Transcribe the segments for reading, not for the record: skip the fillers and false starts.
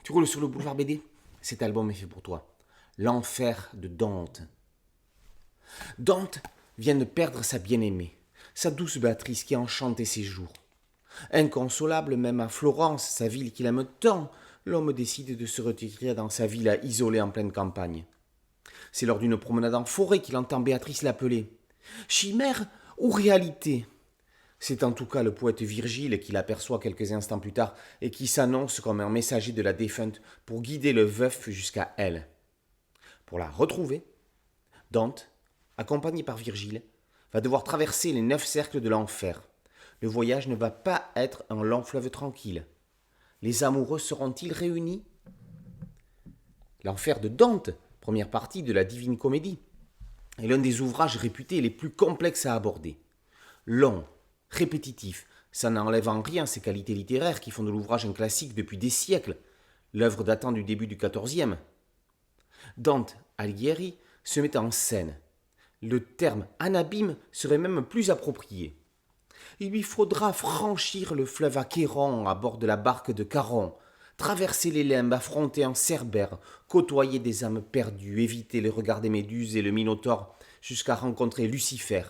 Tu roules sur le boulevard BD? Cet album est fait pour toi. L'enfer de Dante. Dante vient de perdre sa bien-aimée, sa douce Béatrice qui enchantait ses jours. Inconsolable même à Florence, sa ville qu'il aime tant, l'homme décide de se retirer dans sa villa isolée en pleine campagne. C'est lors d'une promenade en forêt qu'il entend Béatrice l'appeler. Chimère ou réalité? C'est en tout cas le poète Virgile qui l'aperçoit quelques instants plus tard et qui s'annonce comme un messager de la défunte pour guider le veuf jusqu'à elle. Pour la retrouver, Dante, accompagné par Virgile, va devoir traverser les 9 cercles de l'enfer. Le voyage ne va pas être un long fleuve tranquille. Les amoureux seront-ils réunis? L'enfer de Dante, première partie de la Divine Comédie, est l'un des ouvrages réputés les plus complexes à aborder. Long, répétitif, ça n'enlève en rien ses qualités littéraires qui font de l'ouvrage un classique depuis des siècles, l'œuvre datant du début du XIVe. Dante Alighieri se met en scène. Le terme anabime serait même plus approprié. Il lui faudra franchir le fleuve Achéron à bord de la barque de Charon, traverser les limbes, affronter un cerbère, côtoyer des âmes perdues, éviter les regards des méduses et le minotaure, jusqu'à rencontrer Lucifer,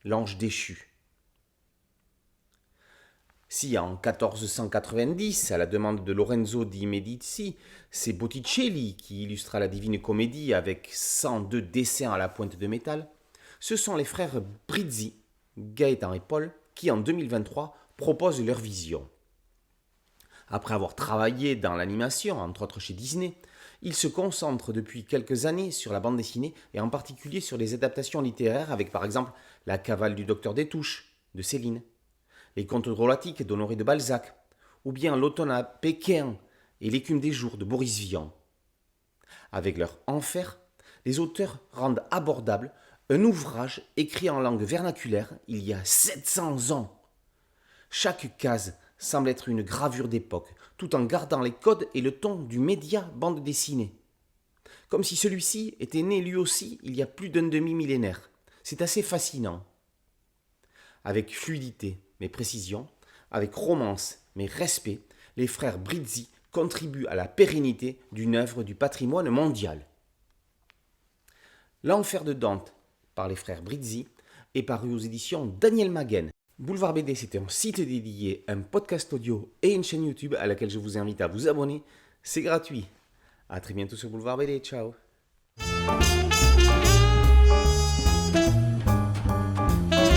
l'ange déchu. Si en 1490, à la demande de Lorenzo di Medici, c'est Botticelli qui illustra la Divine Comédie avec 102 dessins à la pointe de métal, ce sont les frères Brizzi, Gaëtan et Paul, qui en 2023 proposent leur vision. Après avoir travaillé dans l'animation, entre autres chez Disney, ils se concentrent depuis quelques années sur la bande dessinée et en particulier sur les adaptations littéraires avec par exemple La cavale du docteur Destouches de Céline, Les contes drôlatiques d'Honoré de Balzac, ou bien L'automne à Pékin et L'écume des jours de Boris Vian. Avec leur enfer, les auteurs rendent abordable un ouvrage écrit en langue vernaculaire il y a 700 ans. Chaque case semble être une gravure d'époque, tout en gardant les codes et le ton du média bande dessinée. Comme si celui-ci était né lui aussi il y a plus d'un demi-millénaire. C'est assez fascinant. Avec fluidité mais précision, avec romance mais respect, les frères Brizzi contribuent à la pérennité d'une œuvre du patrimoine mondial. L'enfer de Dante, par les frères Brizzi, est paru aux éditions Daniel Maguen. Boulevard BD, c'est un site dédié, un podcast audio et une chaîne YouTube à laquelle je vous invite à vous abonner. C'est gratuit. A très bientôt sur Boulevard BD. Ciao.